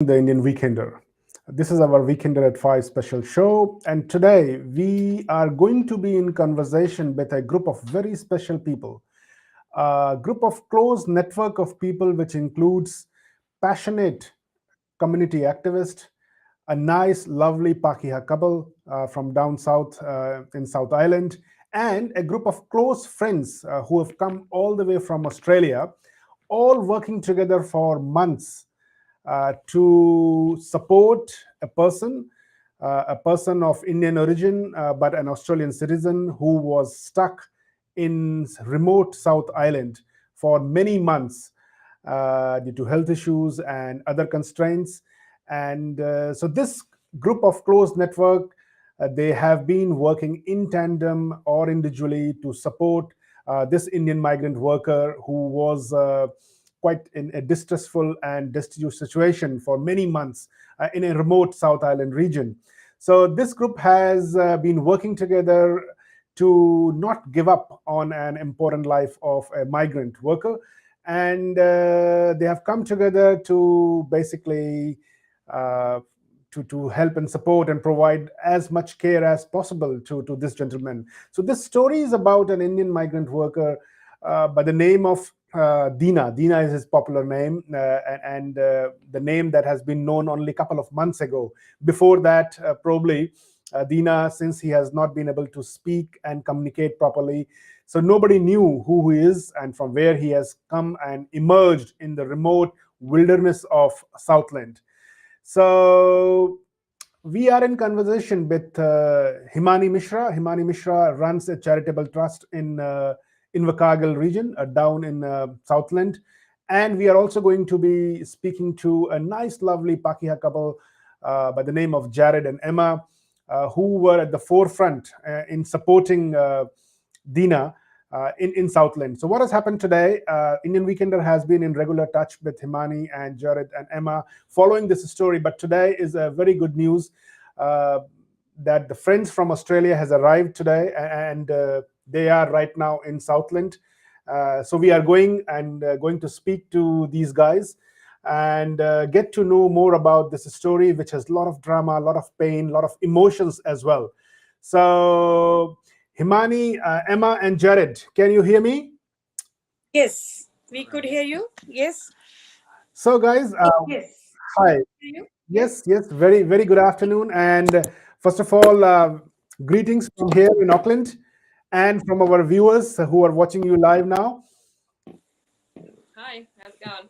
the Indian Weekender. This is our Weekender at 5 special show, and today we are going to be in conversation with a group of very special people, a group of close network of people which includes passionate community activists, a nice, lovely Pakeha couple from down south in South Island, and a group of close friends who have come all the way from Australia, all working together for months to support a person of Indian origin, but an Australian citizen who was stuck in remote South Island for many months due to health issues and other constraints. And so this group of close network, they have been working in tandem or individually to support this Indian migrant worker who was quite in a distressful and destitute situation for many months in a remote South Island region. So this group has been working together to not give up on an important life of a migrant worker, and they have come together to basically uh, to help and support and provide as much care as possible to this gentleman. So this story is about an Indian migrant worker by the name of Deena. Deena is his popular name, and the name that has been known only a couple of months ago. Before that, probably Deena, since he has not been able to speak and communicate properly, so nobody knew who he is and from where he has come and emerged in the remote wilderness of Southland. So we are in conversation with Himani Mishra. Himani Mishra runs a charitable trust in Invercargill region, down in Southland. And we are also going to be speaking to a nice, lovely Pakeha couple by the name of Jared and Emma, who were at the forefront in supporting Deena in Southland. So what has happened today? Indian Weekender has been in regular touch with Himani and Jared and Emma following this story. But today is a very good news that the friends from Australia has arrived today, and they are right now in Southland. So we are going to speak to these guys and get to know more about this story, which has a lot of drama, a lot of pain, a lot of emotions as well. So Himani, Emma, and Jared, can you hear me? Yes, we could hear you. Yes. So guys, Yes. hi. Hear you? Yes, yes, very, very good afternoon. And first of all, greetings from here in Auckland and from our viewers who are watching you live now. Hi, how's it going?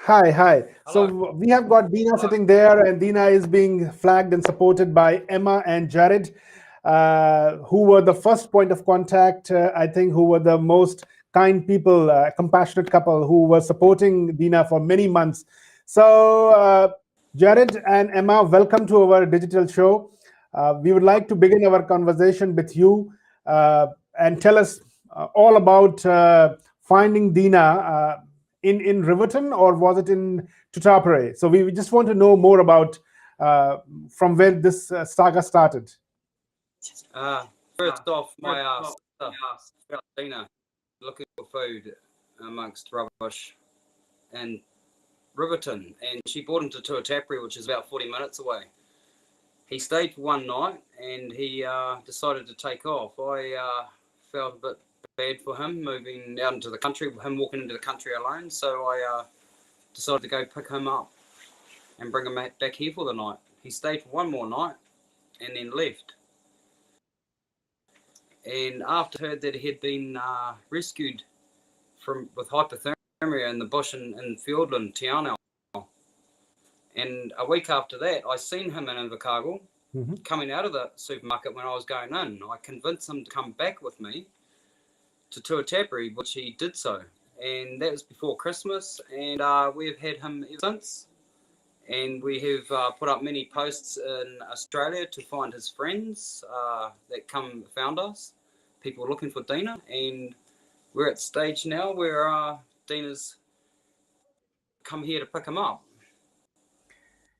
Hi, hi. Hello. So we have got Deena sitting there, and Deena is being flagged and supported by Emma and Jared, who were the first point of contact, I think, who were the most kind people, compassionate couple who were supporting Deena for many months. So, Jared and Emma, welcome to our digital show. We would like to begin our conversation with you and tell us all about finding Deena in Riverton, or was it in Tutapere? So we just want to know more about from where this saga started. First off, my sister found Deena looking for food amongst rubbish in Riverton, and she brought him to Tuatapere, which is about 40 minutes away. He stayed for one night, and he decided to take off. I felt a bit bad for him moving out into the country, him walking into the country alone, so I decided to go pick him up and bring him back here for the night. He stayed for one more night and then left. And after I heard that he had been rescued with hypothermia in the bush in Fiordland, Te Anau. And a week after that, I seen him in Invercargill coming out of the supermarket when I was going in. I convinced him to come back with me to Tuatapere, which he did so. And that was before Christmas, and we've had him ever since. And we have put up many posts in Australia to find his friends that found us, people looking for Deena, and we're at the stage now where Deena's come here to pick him up.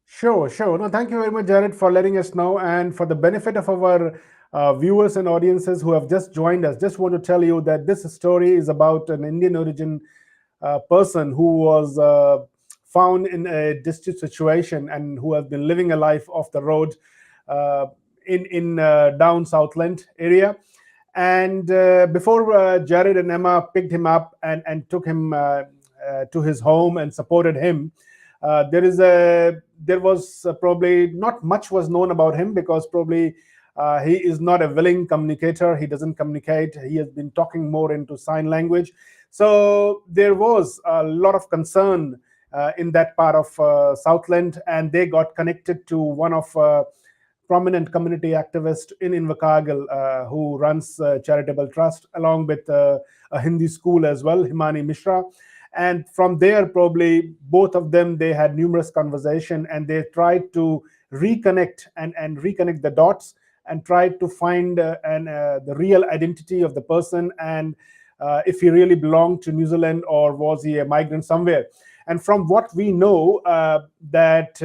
Sure, sure. No, thank you very much, Jared, for letting us know. And for the benefit of our viewers and audiences who have just joined us, just want to tell you that this story is about an Indian origin person who was found in a distressed situation and who have been living a life off the road in down Southland area. And before Jared and Emma picked him up and took him to his home and supported him, there was probably not much was known about him, because probably he is not a willing communicator. He doesn't communicate. He has been talking more into sign language. So there was a lot of concern in that part of Southland, and they got connected to one of prominent community activist in Invercargill who runs a charitable trust, along with a Hindi school as well, Himani Mishra. And from there, probably both of them, they had numerous conversation, and they tried to reconnect and reconnect the dots and tried to find the real identity of the person, and if he really belonged to New Zealand or was he a migrant somewhere. And from what we know, that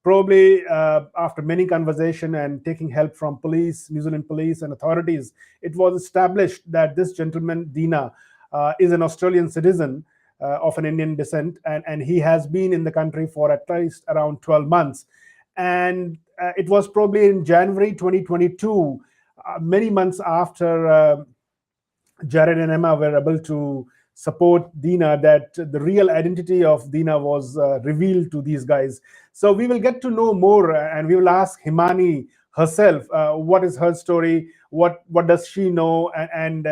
probably after many conversation and taking help from police, New Zealand police and authorities, it was established that this gentleman, Deena, is an Australian citizen of an Indian descent, and he has been in the country for at least around 12 months. And it was probably in January 2022, many months after Jared and Emma were able to support Deena, that the real identity of Deena was revealed to these guys. So we will get to know more, and we will ask Himani herself what is her story, what does she know, and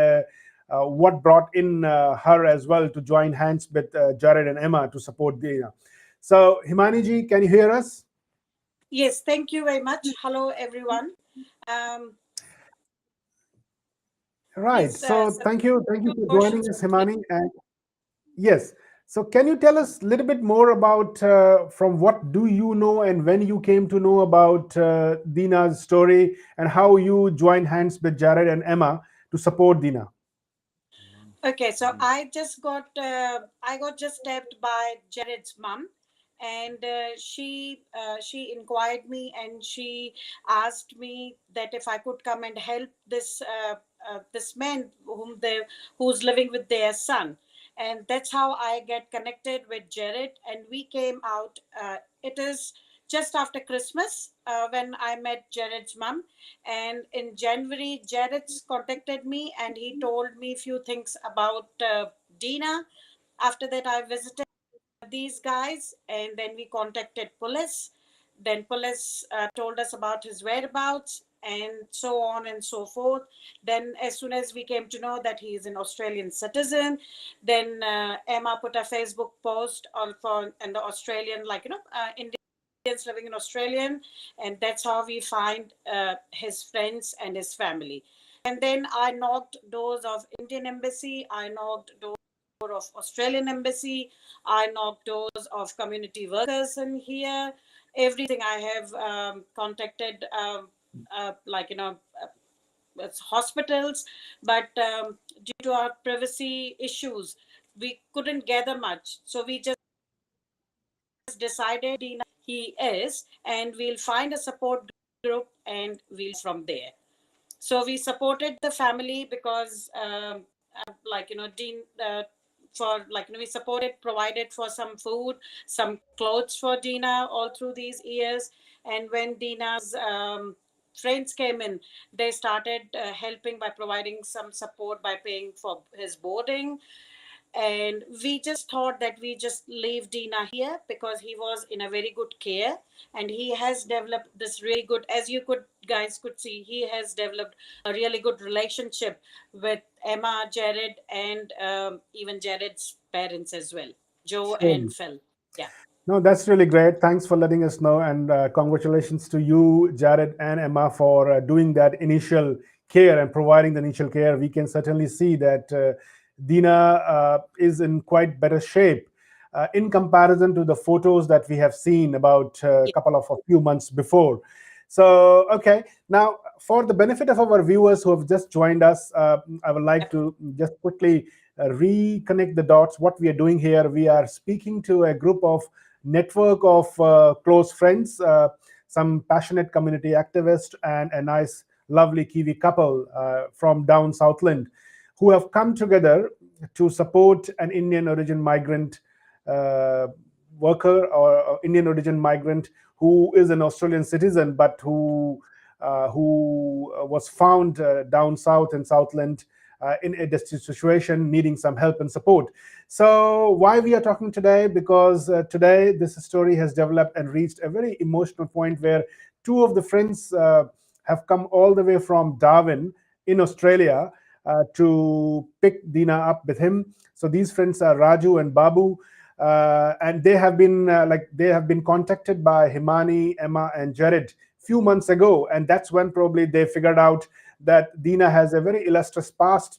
what brought in her as well to join hands with Jared and Emma to support Deena. So Himani ji, can you hear us? Yes, thank you very much. Hello, everyone. Right. Yes, So thank you for joining us, Himani. And yes. So can you tell us a little bit more about from what do you know and when you came to know about Deena's story, and how you joined hands with Jared and Emma to support Deena? Okay, so I got just tapped by Jared's mom, and she inquired me, and she asked me that if I could come and help this man who's living with their son. And that's how I get connected with Jared, and we came out. It is just after Christmas when I met Jared's mom, and in January, Jared's contacted me, and he told me a few things about Deena. After that, I visited these guys, and then we contacted police. Then police told us about his whereabouts, and so on and so forth. Then as soon as we came to know that he is an Australian citizen, then Emma put a Facebook post and the Australian, Indians living in Australian, and that's how we find his friends and his family. And then I knocked doors of Indian embassy, I knocked doors of Australian embassy, I knocked doors of community workers in here. Everything I have contacted, hospitals, but due to our privacy issues, we couldn't gather much. So we just decided he is, and we'll find a support group, and we'll from there. So we supported the family because, Dean. We supported, provided for some food, some clothes for Deena all through these years. And when Deena's friends came in, they started helping by providing some support by paying for his boarding. And we just thought that we just leave Deena here because he was in a very good care, and he has developed this really good, as you guys could see, he has developed a really good relationship with Emma, Jared, and even Jared's parents as well, Joe and Phil. Yeah. No, that's really great. Thanks for letting us know, and congratulations to you, Jared and Emma, for doing that initial care and providing the initial care. We can certainly see that Deena is in quite better shape in comparison to the photos that we have seen about a few months before. So, okay. Now, for the benefit of our viewers who have just joined us, I would like to just quickly reconnect the dots. What we are doing here, we are speaking to a group of network of close friends, some passionate community activists, and a nice, lovely Kiwi couple from down Southland, who have come together to support an Indian origin migrant worker or Indian origin migrant who is an Australian citizen, but who was found down south in Southland in a destitute situation, needing some help and support. So why we are talking today? Because today this story has developed and reached a very emotional point where two of the friends have come all the way from Darwin in Australia to pick Deena up with him. So these friends are Raju and Babu, and they have been contacted by Himani, Emma, and Jared few months ago, and that's when probably they figured out that Deena has a very illustrious past.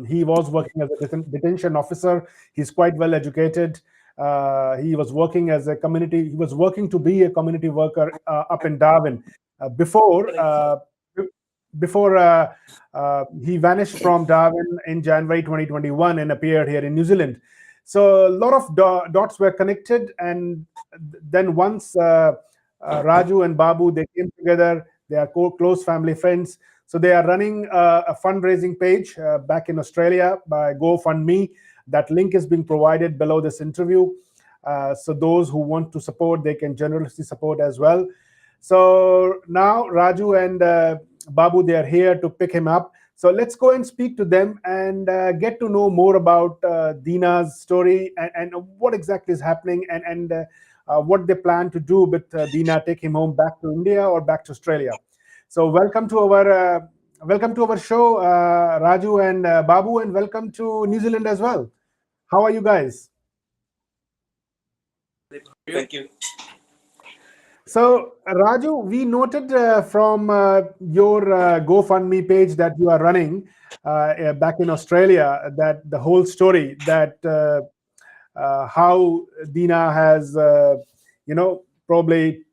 He was working as a detention officer. He's quite well educated. He was working as a community. He was working to be a community worker up in Darwin before he vanished from Darwin in January 2021 and appeared here in New Zealand. So a lot of dots were connected, and then once Raju and Babu, they came together. They are close family friends. So they are running a fundraising page back in Australia by GoFundMe. That link is being provided below this interview. So those who want to support, they can generously support as well. So now Raju and Babu, they are here to pick him up. So let's go and speak to them and get to know more about Deena's story and what exactly is happening and what they plan to do with Deena, take him home back to India or back to Australia. So welcome to our show, Raju and Babu, and welcome to New Zealand as well. How are you guys? Thank you. So Raju, we noted from your GoFundMe page that you are running back in Australia that the whole story that how Deena has, probably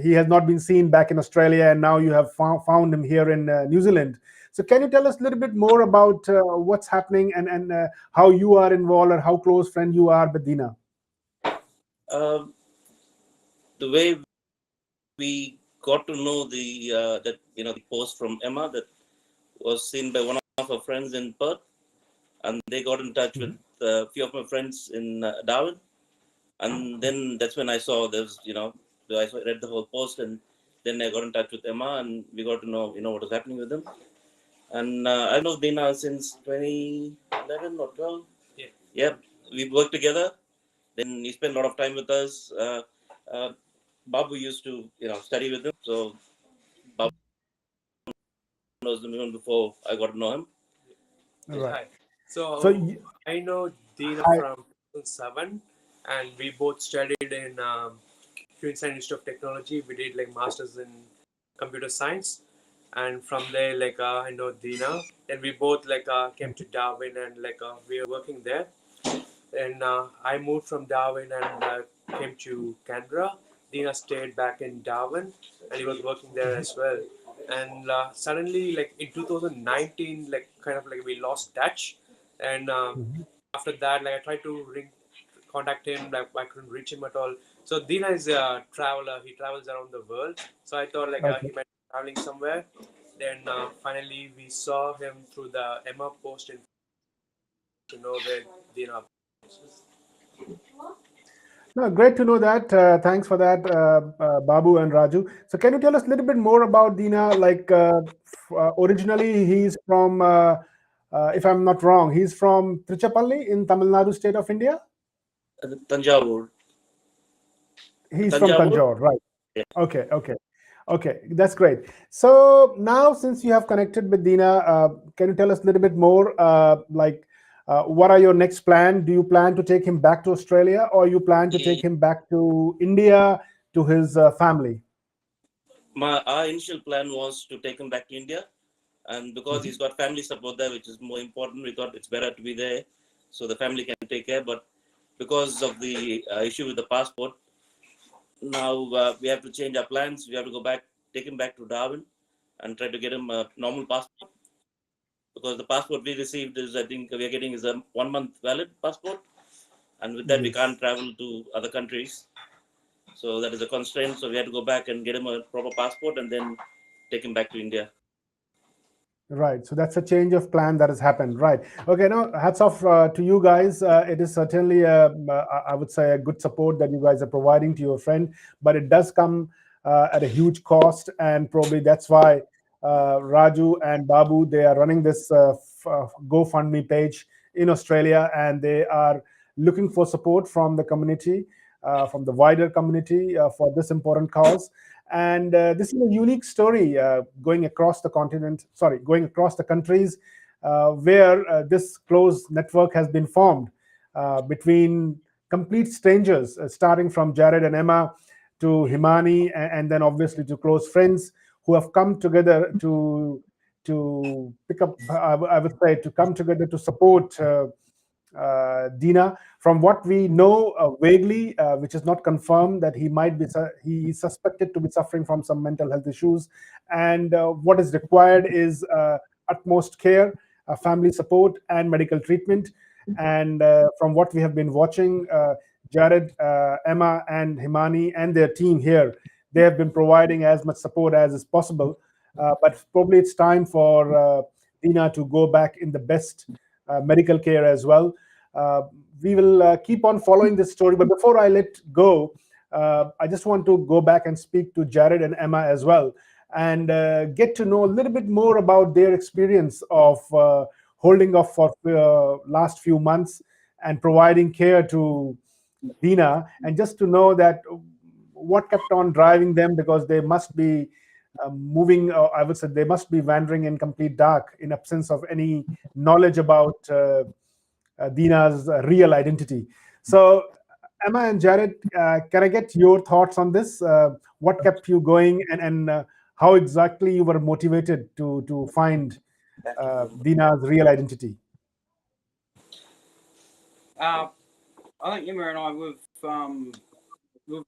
he has not been seen back in Australia, and now you have found him here in New Zealand. So can you tell us a little bit more about what's happening and how you are involved or how close friend you are with Deena? The way we got to know the post from Emma that was seen by one of our friends in Perth, and they got in touch with a few of my friends in Darwin, and then that's when I saw there's I read the whole post, and then I got in touch with Emma, and we got to know what was happening with them. And I know Deena since 2011 or 12. Yeah, we worked together. Then he spent a lot of time with us. Babu used to study with him, so Babu knows him even before I got to know him. Right. Hi. So I know Deena from 2007, and we both studied in Queensland Institute of Technology. We did masters in computer science, and from there I know Deena, and we both came to Darwin, and we were working there. And I moved from Darwin and came to Canberra. Deena stayed back in Darwin, and he was working there as well. And suddenly, in 2019, we lost touch. And after that, I tried to contact him, I couldn't reach him at all. So Deena is a traveler. He travels around the world. So I thought he might be traveling somewhere. Then finally, we saw him through the Emma post to know where Deena. No, great to know that. Thanks for that, Babu and Raju. So can you tell us a little bit more about Deena? Originally, he's from, if I'm not wrong, he's from Trichapalli in Tamil Nadu state of India? Tanjavur. He's from Tanjore, right. Yeah. Okay, that's great. So now, since you have connected with Deena, can you tell us a little bit more, what are your next plan? Do you plan to take him back to Australia, or you plan to take him back to India to his family? Our initial plan was to take him back to India, and because he's got family support there, which is more important, we thought it's better to be there so the family can take care. But because of the issue with the passport, now we have to change our plans. We have to go back, take him back to Darwin and try to get him a normal passport. Because the passport we received is, I think we are getting is a 1 month valid passport. And with that, we can't travel to other countries. So that is a constraint. So we had to go back and get him a proper passport and then take him back to India. Right. So that's a change of plan that has happened. Right. Okay. Now, hats off to you guys. It is certainly, I would say, a good support that you guys are providing to your friend, but it does come at a huge cost, and probably that's why Raju and Babu, they are running this GoFundMe page in Australia, and they are looking for support from the community, from the wider community, for this important cause. And this is a unique story going across the continent, sorry, going across the countries, where this close network has been formed between complete strangers, starting from Jared and Emma to Himani, and then obviously to close friends who have come together to pick up, I would say, to come together to support Deena. From what we know vaguely, which is not confirmed, that he is suspected to be suffering from some mental health issues, and what is required is utmost care, family support, and medical treatment. And from what we have been watching, Jared, Emma, and Himani, and their team here, they have been providing as much support as is possible. But probably it's time for Deena to go back in the best medical care as well. Uh, we will keep on following this story. But before I let go, I just want to go back and speak to Jared and Emma as well, and get to know a little bit more about their experience of holding off for last few months and providing care to Deena, and just to know that what kept on driving them, because they must be moving, I would say they must be wandering in complete dark in absence of any knowledge about Deena's real identity. So, Emma and Jared, can I get your thoughts on this? What kept you going, and how exactly you were motivated to find Deena's real identity? I think Emma and I, we've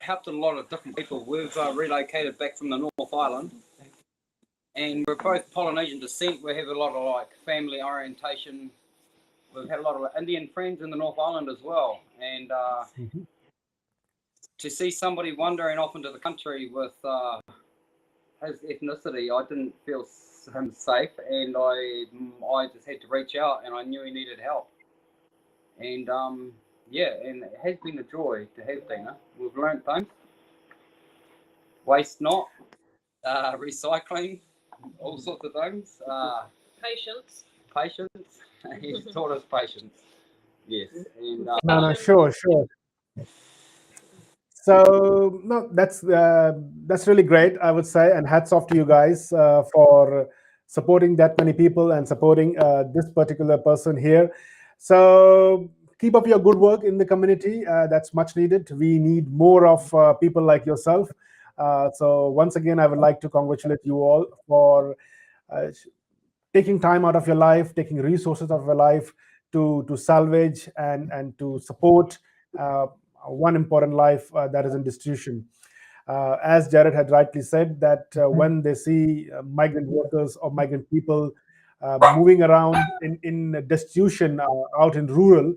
helped a lot of different people. We've relocated back from the North Island, and we're both Polynesian descent. We have a lot of like family orientation. We've had a lot of Indian friends in the North Island as well, and to see somebody wandering off into the country with his ethnicity, I didn't feel him safe, and I just had to reach out, and I knew he needed help. And yeah, and it has been a joy to have Deena. We've learned things: waste not, recycling, all sorts of things. Patience. Patience. He's taught us patience. Yes, and No, sure. So no, that's really great, I would say, and hats off to you guys for supporting that many people and supporting this particular person here. So keep up your good work in the community. That's much needed. We need more of people like yourself. So once again, I would like to congratulate you all for uh, taking time out of your life, taking resources out of your life to salvage and to support one important life that is in destitution. As Jared had rightly said, that when they see migrant workers or migrant people moving around in destitution out in rural,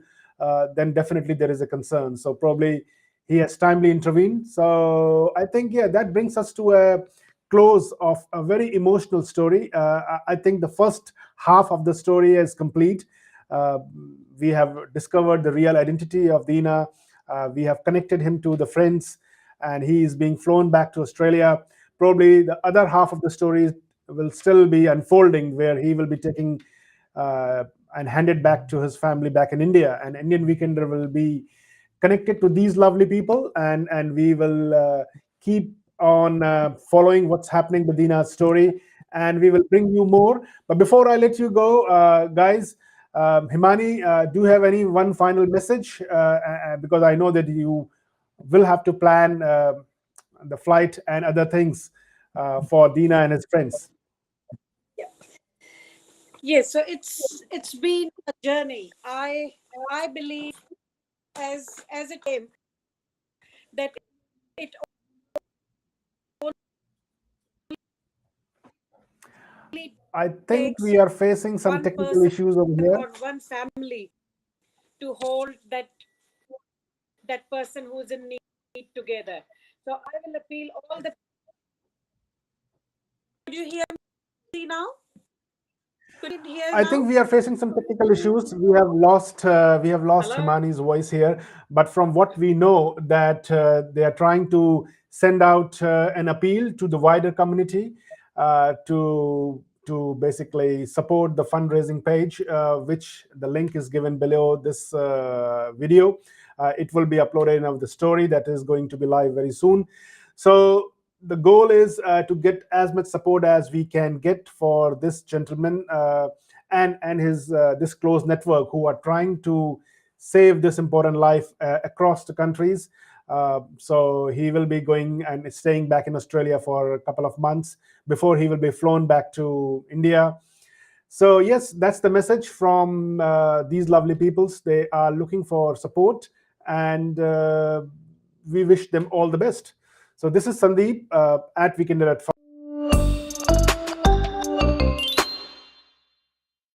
then definitely there is a concern. So probably he has timely intervened. So I think, yeah, that brings us to a close of a very emotional story. I think the first half of the story is complete. Uh, we have discovered the real identity of Deena. We have connected him to the friends, and he is being flown back to Australia. Probably the other half of the story will still be unfolding, where he will be taking and handed back to his family back in India. And Indian Weekender will be connected to these lovely people, and we will keep on following what's happening with Deena's story, and we will bring you more. But before I let you go, guys, Himani, do you have any one final message? Because I know that you will have to plan the flight and other things for Deena and his friends. Yes, so it's been a journey. I believe as it came that it only I think takes we are facing some one technical person issues over here. or one family to hold that person who's in need together. So I will appeal all the. Could you hear me now? Could you hear I now? think we are facing some technical issues. We have lost Hello? Himani's voice here. But from what we know, that they are trying to send out an appeal to the wider community to basically support the fundraising page, which the link is given below this video. It will be uploaded in the story that is going to be live very soon. So the goal is to get as much support as we can get for this gentleman and his this close network who are trying to save this important life across the countries. So he will be going and staying back in Australia for a couple of months before he will be flown back to India. So yes, that's the message from these lovely peoples. They are looking for support, and we wish them all the best. So this is Sandeep at Weekender at 5.